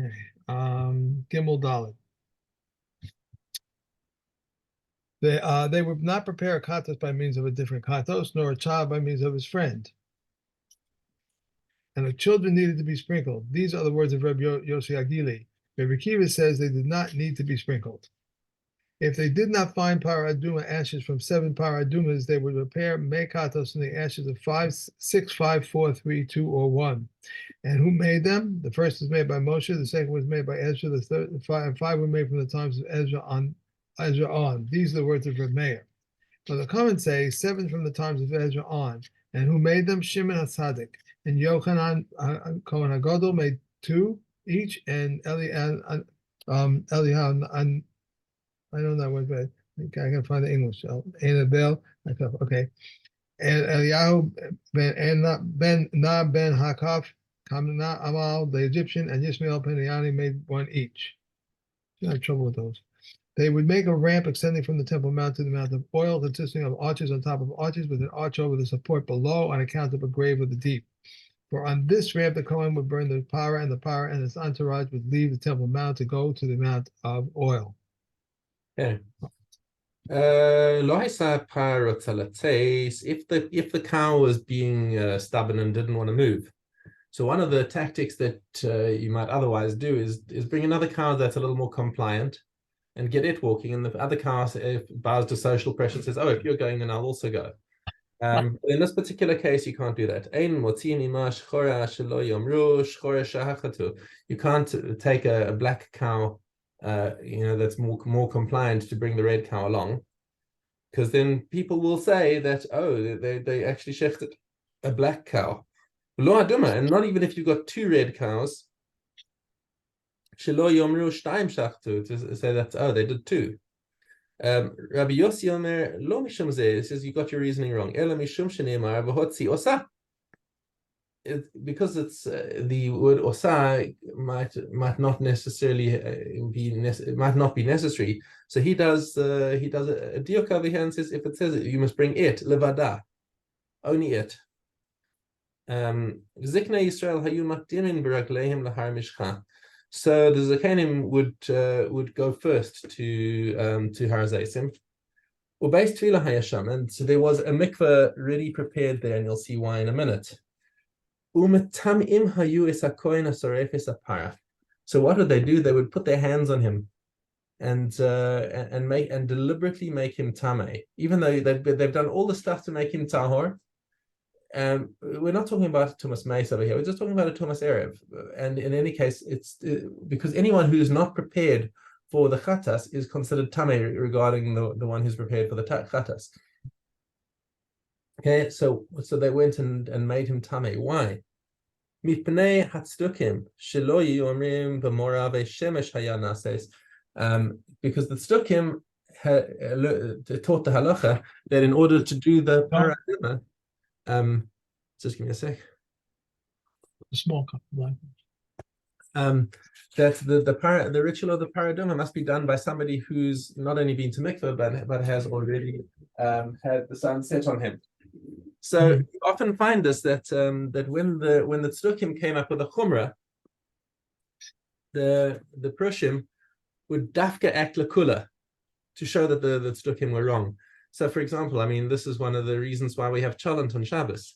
Okay. Gimel Dalet. They would not prepare a katos by means of a different katos, nor a child by means of his friend. And the children needed to be sprinkled. These are the words of Rabbi Yossi Agili. Rabbi Kiva says they did not need to be sprinkled. If they did not find Parah Aduma ashes from 7 Parah Adumas, they would prepare mekatos from the ashes of 5, 6, 5, 4, 3, 2, or 1. And who made them? The first was made by Moshe, the second was made by Ezra, the third and 5 were made from the times of Ezra on. These are the words of Reb Meir. So the comments say 7 from the times of Ezra on. And who made them? Shimon HaTzadik. And Yochanan Kohen HaGadol made 2 each, and Eliyahu, I don't know what, but I can find the English. Annabelle, okay. And Eliyahu ben Hakaf, Kamna Amal, the Egyptian, and Yishmael ben Yanni made 1 each. You have trouble with those. They would make a ramp extending from the Temple Mount to the Mount of Oil, consisting of arches on top of arches, with an arch over the support below on account of a grave of the deep. For on this ramp, the Kohen would burn the Parah, and its entourage would leave the Temple Mount to go to the Mount of Oil. Okay. If the cow was being stubborn and didn't want to move, so one of the tactics that you might otherwise do is bring another cow that's a little more compliant and get it walking, and the other cow bows to social pressure and says, "Oh, if you're going, then I'll also go." In this particular case, you can't do that. You can't take a black cow, that's more compliant to bring the red cow along, because then people will say that, oh, they actually shechted a black cow. Lo aduma, and not even if you've got 2 red cows. Shelo yomru shtaim shachtu, to say that, oh, they did 2. Rabbi Yossi Omer lo mishum zeh, says you got your reasoning wrong. Ela mishum sheneimar v'hotzi osa. Because it's the word osa might not necessarily might not be necessary. So he does a diuk over here and says, if it says it, you must bring it levada, only it. Ziknei Yisrael hayu makdimin b'ragleihem lahar mishcha. So the Zakanim would go first to Har Zaysim. And so there was a mikveh ready prepared there, and you'll see why in a minute. So what would they do? They would put their hands on him and deliberately make him tameh, even though they've done all the stuff to make him tahor. We're not talking about Tumas Meis over here. We're just talking about a Tumas Erev. And in any case, it's because anyone who's not prepared for the Chatas is considered Tameh regarding the one who's prepared for the Chatas. Okay, so they went and made him Tameh. Why? Mipnei Hatstukim Shelo Yomrim B'Mora Ve'Shemesh Haya Nases. Because the Stukim taught the halacha that in order to do the Parah, just give me a sec. A small cup of black. That the ritual of the paraduma must be done by somebody who's not only been to mikveh but has already had the sun set on him. So you often find this that when the tzdukim came up with a chumrah, the Prushim would dafka act lakula to show that the tzdukim were wrong. So, for example, I mean, this is one of the reasons why we have cholent on Shabbos,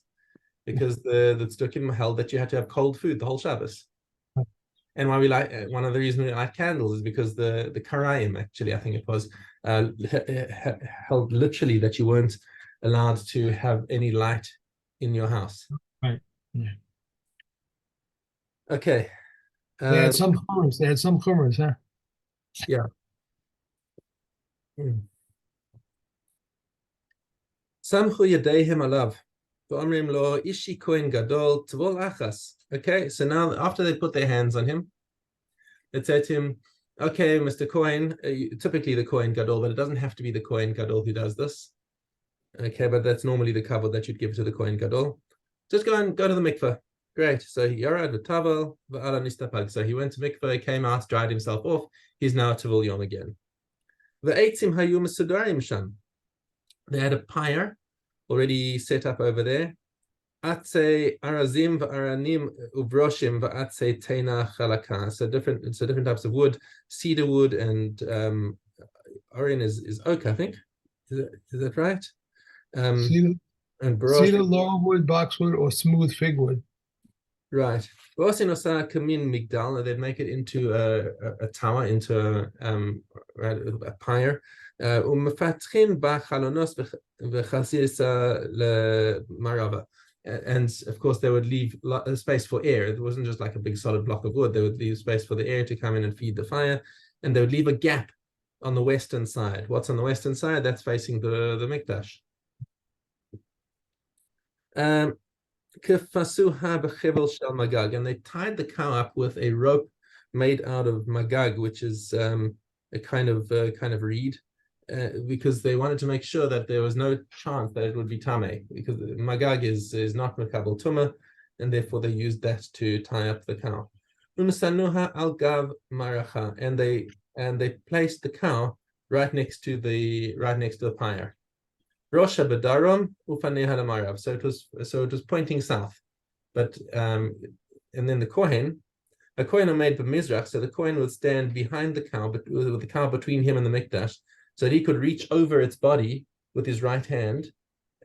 because the tzdukim held that you had to have cold food the whole Shabbos. And why one of the reasons we light candles is because the Karayim, actually, I think it was, held literally that you weren't allowed to have any light in your house. Right. Yeah. Okay. They had some chumras, huh? Yeah. Samchu yadehim alav, v'omrim lo ishi kohen gadol tvol achas. Okay, so now after they put their hands on him, they said to him, okay, Mr. Kohen, typically the Kohen Gadol, but it doesn't have to be the Kohen Gadol who does this. Okay, but that's normally the kavod that you'd give to the Kohen Gadol. Just go to the mikveh. Great. So he yarad v'tavel v'ala nistapag. So he went to mikveh, came out, dried himself off. He's now Tavul Yom again. V'eitzim hayu mesudarim sham. They had a pyre already set up over there. Atse arazim v'aranim ubroshim v'atse teina chalaka. So different types of wood, cedar wood and orin is oak, I think. Is that right? Cedar, And cedar, broshim, laurelwood, boxwood, or smooth figwood. right. V'osin osa kamin migdal, and they'd make it into a tower, into a pyre. Umefatchin b'chalonos v'chasisa lemarava. And of course, they would leave space for air. It wasn't just like a big solid block of wood. They would leave space for the air to come in and feed the fire. And they would leave a gap on the western side. What's on the western side? That's facing the mikdash. Um, magag, and they tied the cow up with a rope made out of magag, which is a kind of reed, because they wanted to make sure that there was no chance that it would be tame, because magag is not makabel tuma, and therefore they used that to tie up the cow. Al gav maracha, and they placed the cow right next to the pyre. Rosha Badarom Ufaneha Lamarav. So it was pointing south. But and then a Kohen made the Mizrach, so the Kohen would stand behind the cow, but with the cow between him and the Mikdash, so that he could reach over its body with his right hand,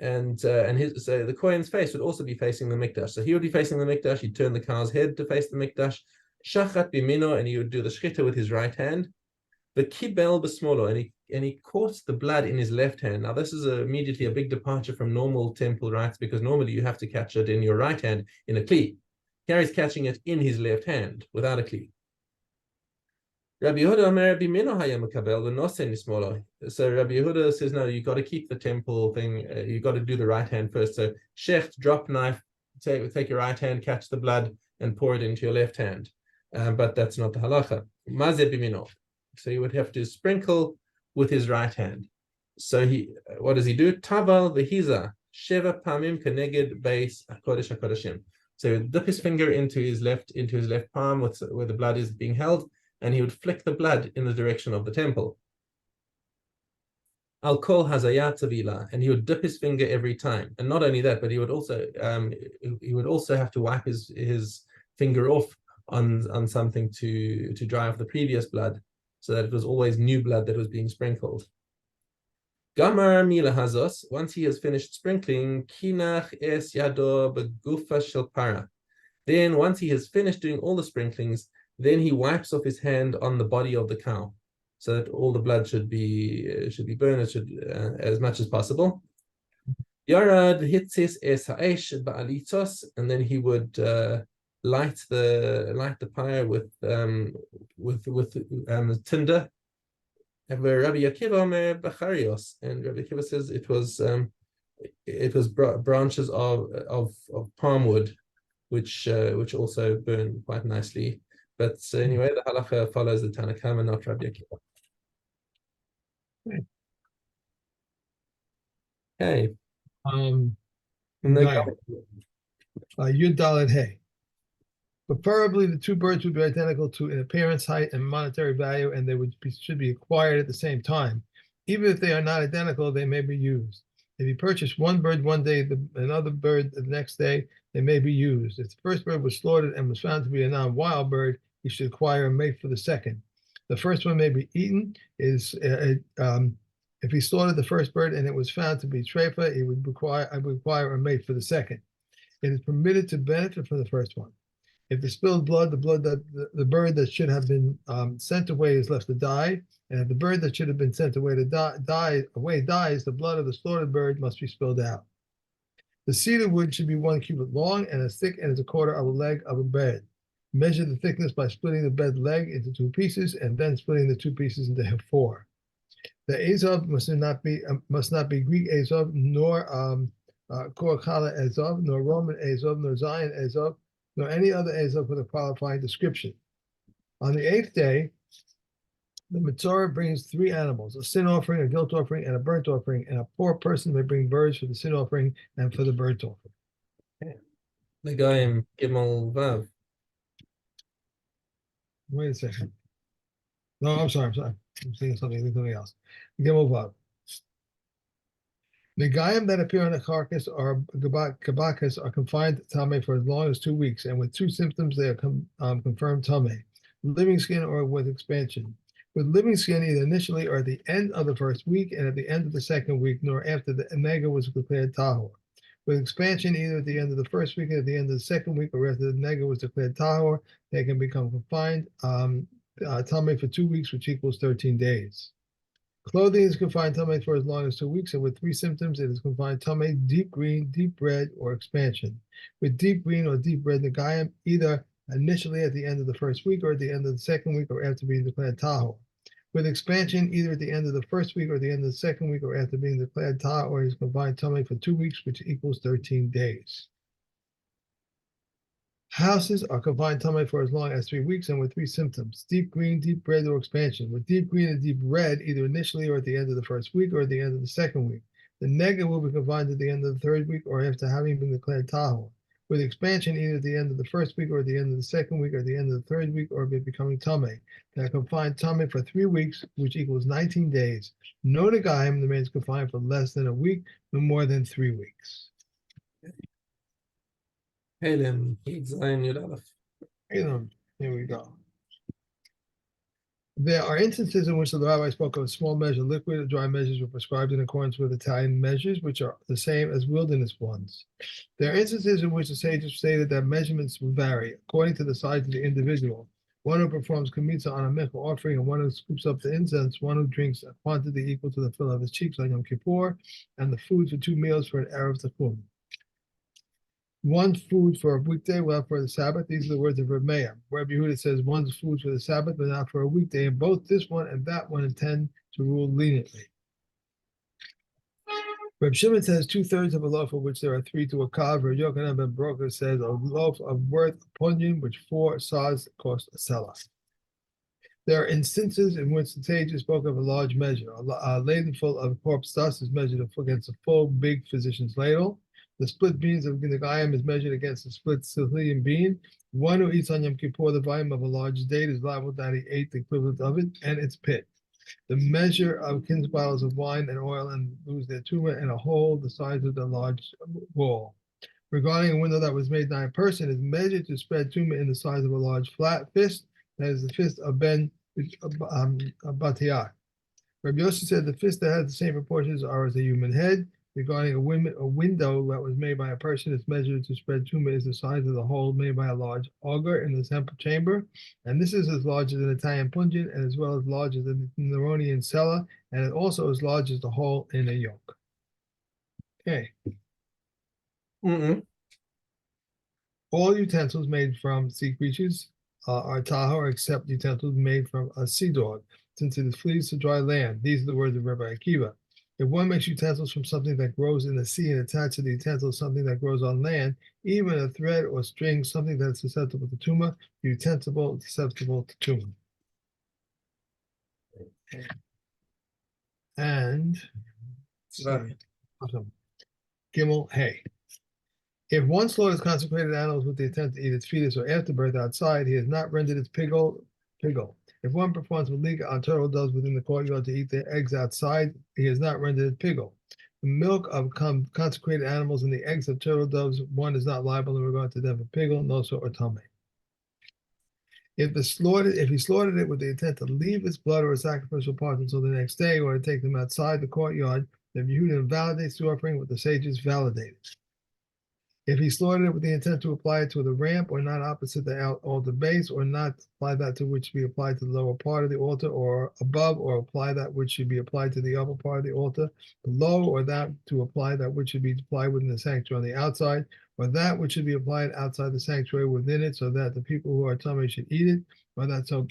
and so the Kohen's face would also be facing the Mikdash. So he would be facing the Mikdash, he'd turn the cow's head to face the Mikdash, Shachat Bimino, and he would do the Shchita with his right hand, the Kibel Besmolo, and he caught the blood in his left hand. Now, this is immediately a big departure from normal temple rites, because normally you have to catch it in your right hand in a kli. Here he's catching it in his left hand without a kli. Rabbi Yehuda So Rabbi Yehuda says, no, you got to keep the temple thing. You got to do the right hand first. So shecht, drop knife, take your right hand, catch the blood, and pour it into your left hand. But that's not the halacha. So he would have to sprinkle with his right hand. So what does he do? Taval v'hiza sheva pamim keneged beis hakodesh hakodeshim. So he would dip his finger into his left palm where the blood is being held, and he would flick the blood in the direction of the temple. Al kol hazayat zavila, and he would dip his finger every time. And not only that, but he would also have to wipe his finger off on something to dry off the previous blood, so that it was always new blood that was being sprinkled. Gamar mila hazos, once he has finished sprinkling, kinach es yado begufa shel para. Then once he has finished doing all the sprinklings, then he wipes off his hand on the body of the cow, so that all the blood should be burned as much as possible. Yarad hitzis es ha'esh ba'alitos, and then he would light the pyre with tinder. And Rabbi Akiva Omer Bacharios, and Rabbi Akiva says it was branches of palm wood, which also burn quite nicely. But anyway, the halacha follows the Tanakh, not Rabbi Akiva. Okay. Yud Dalet Hey. Preferably, the two birds would be identical in appearance, height, and monetary value, and they should be acquired at the same time. Even if they are not identical, they may be used. If you purchase one bird one day, another bird the next day, they may be used. If the first bird was slaughtered and was found to be a non-wild bird, you should acquire a mate for the second. The first one may be eaten. If he slaughtered the first bird and it was found to be treifa, I would require a mate for the second. It is permitted to benefit from the first one. If the spilled blood, the bird that should have been sent away is left to die, and if the bird that should have been sent away dies, the blood of the slaughtered bird must be spilled out. The cedar wood should be 1 cubit long and as thick as a quarter of a leg of a bed. Measure the thickness by splitting the bed leg into 2 pieces and then splitting the 2 pieces into 4. The Azov must not be Greek Azov, nor Korkala Azov, nor Roman Azov, nor Zion Azov, nor any other Azov with a qualifying description. On the 8th day, the Mitzvah brings 3 animals, a sin offering, a guilt offering, and a burnt offering, and a poor person may bring birds for the sin offering and for the burnt offering. The guy in Gimel Vav. Wait a second. No, I'm sorry. I'm saying something else. Gimel Vav. Negayim that appear on a carcass or kabakas are confined tame for as long as 2 weeks, and with 2 symptoms they are confirmed tame. Living skin or with expansion. With living skin, either initially or at the end of the first week and at the end of the second week, nor after the nega was declared tahor. With expansion, either at the end of the first week and at the end of the second week, or after the nega was declared tahor, they can become confined tame for 2 weeks, which equals 13 days. Clothing is confined tame for as long as 2 weeks, and with 3 symptoms, it is confined tame, deep green, deep red, or expansion. With deep green or deep red negayim, either initially at the end of the first week or at the end of the second week or after being declared tahor. With expansion, either at the end of the first week or the end of the second week or after being declared tahor, is confined tame for 2 weeks, which equals 13 days. Houses are confined tame for as long as 3 weeks and with 3 symptoms: deep green, deep red, or expansion. With deep green and deep red, either initially or at the end of the first week or at the end of the second week. The nega will be confined at the end of the third week or after having been declared tahor. With expansion, either at the end of the first week or at the end of the second week or the end of the third week or becoming tame. They are confined tame for 3 weeks, which equals 19 days. No negayim remains confined for less than a week, no more than 3 weeks. Halem, Zayin Yud Aleph. Here we go. There are instances in which the rabbi spoke of a small measure, liquid or dry measures were prescribed in accordance with Italian measures, which are the same as wilderness ones. There are instances in which the sages stated that measurements will vary according to the size of the individual. One who performs kamitza on a mikvah offering, and one who scoops up the incense, one who drinks a quantity equal to the fill of his cheeks on Yom Kippur, and the food for 2 meals for an Erev Tachum. One food for a weekday, well for the Sabbath. These are the words of Reb Meir. Rabbi Yehuda says one's food for the Sabbath, but not for a weekday. And both this one and that one intend to rule leniently. Reb Shimon says 2/3 of a loaf, of which there are 3 to a kav. Reb Yochanan ben Broka says a loaf of worth a punyan, which 4 sahs cost a selah. There are instances in which the sages spoke of a large measure. A ladle full of corpse dust is measured against a full big physician's ladle. The split beans of Ginagayim is measured against a split Sicilian bean. One who eats on Yom Kippur the volume of a large date is liable that he ate the equivalent of it and its pit. The measure of king's bottles of wine and oil and lose their tumah in a hole the size of the large wall. Regarding a window that was made by a person, is measured to spread tumah in the size of a large flat fist, that is the fist of Ben Batiah. Rabbi Yossi said the fist that has the same proportions are as a human head. Regarding a window that was made by a person is measured to spread tumah is the size of the hole made by a large auger in the temple chamber, and this is as large as an Italian punjan and as well as large as the Neronian cellar, and it also as large as the hole in a yoke. Okay. All utensils made from sea creatures are tahor, except utensils made from a sea dog, since it flees to dry land. These are the words of Rabbi Akiva. If one makes utensils from something that grows in the sea and attach to the utensil something that grows on land, even a thread or string, something that is susceptible to tumah, the utensil is susceptible to tumah. And awesome. Gimel Hey. If one slaughters consecrated animals with the intent to eat its fetus or afterbirth outside, he has not rendered its piggle. If one performs malika on turtle doves within the courtyard to eat their eggs outside, he has not rendered it piggle. The milk of consecrated animals and the eggs of turtle doves, one is not liable in regard to them for piggle, noso, or tame. If he slaughtered it with the intent to leave its blood or sacrificial parts until the next day, or to take them outside the courtyard, then Yehuda invalidates the offering, what the sages validated. If he slaughtered it with the intent to apply it to the ramp or not opposite the altar base, or not apply that to which should be applied to the lower part of the altar or above, or apply that which should be applied to the upper part of the altar below, or that to apply that which should be applied within the sanctuary on the outside, or that which should be applied outside the sanctuary within it, so that the people who are tummy should eat it,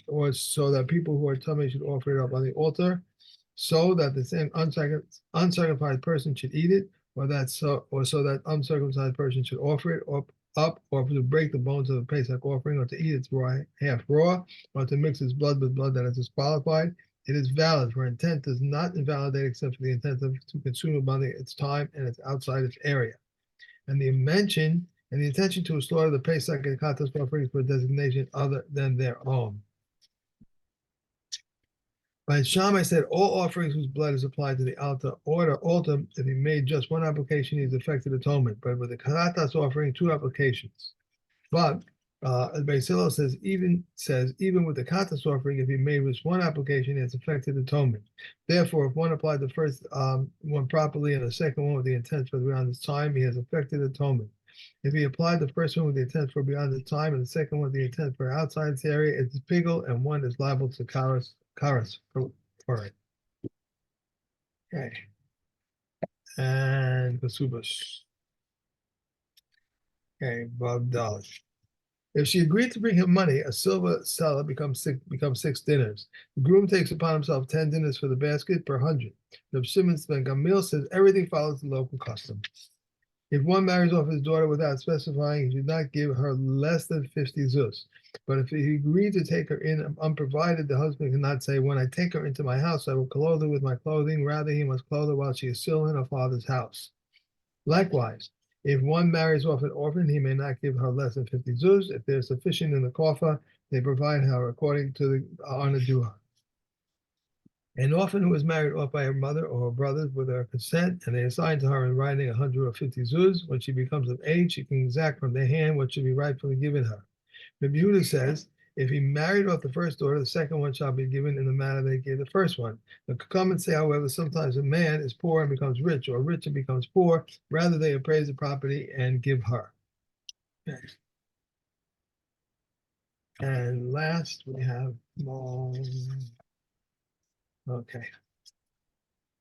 or so that people who are tummy should offer it up on the altar, so that the same uncircumcised person should eat it, or so that uncircumcised person should offer it up, or to break the bones of the Pesach offering, or to eat its half raw, or to mix its blood with blood that is disqualified. It is valid, for intent does not invalidate except for the intent to consume upon its time and it's outside its area. And the intention to slaughter the Pesach and Katos offerings for a designation other than their own. By Shammai said all offerings whose blood is applied to the altar if he made just one application, he's affected atonement. But with the karatas offering, 2 applications. But Beis Hillel says even with the katas offering, if he made just one application, it's affected atonement. Therefore, if one applied the first one properly and the second one with the intent for beyond his time, he has affected atonement. If he applied the first one with the intent for beyond the time and the second one with the intent for outside its area, it's pigel, and one is liable to karas for it. Okay. And Basubas. Okay, Bob Dollars. If she agreed to bring him money, a silver seller becomes 6 dinners. The groom takes upon himself 10 dinners for the basket per 100. Reb Shimon ben Gamliel says everything follows the local custom. If one marries off his daughter without specifying, he should not give her less than 50 zuz. But if he agreed to take her in unprovided, the husband cannot say, when I take her into my house, I will clothe her with my clothing. Rather, he must clothe her while she is still in her father's house. Likewise, if one marries off an orphan, he may not give her less than 50 zuz. If there is sufficient in the coffer, they provide her according to the honor due her. An orphan who is married off by her mother or her brothers with her consent, and they assign to her in writing 150 zuz, when she becomes of age, she can exact from their hand what should be rightfully given her. Rabbi Yehuda says, if he married off the first daughter, the second one shall be given in the manner they gave the first one. The comments say, however, sometimes a man is poor and becomes rich, or rich and becomes poor. Rather, they appraise the property and give her. Okay. And last, we have okay.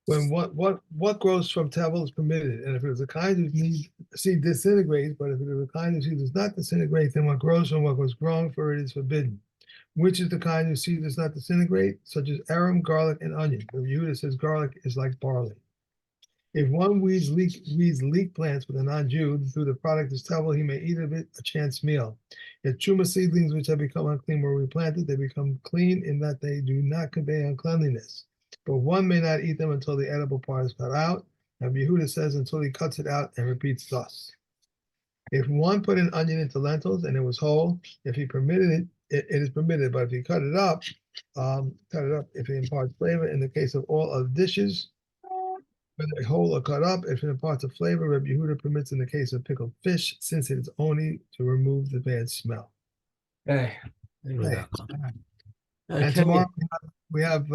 When what grows from tevel is permitted, and if it is a kind whose seed disintegrates, but if it is a kind whose seed does not disintegrate, then what grows from what was grown for it is forbidden. Which is the kind whose seed does not disintegrate, such as arum, garlic, and onion. The Yehuda says garlic is like barley. If one weeds leek plants with a non-Jew, through the product is tevel, he may eat of it a chance meal. If truma seedlings which have become unclean were replanted, they become clean in that they do not convey uncleanliness. But one may not eat them until the edible part is cut out. And Yehuda says until he cuts it out and repeats thus. If one put an onion into lentils and it was whole, if he permitted it, it is permitted. But if he cut it up, if it imparts flavor, in the case of all other dishes, whether whole or cut up, if it imparts a flavor, Reb Yehuda permits in the case of pickled fish, since it is only to remove the bad smell. Okay. Okay. Okay. And tomorrow we have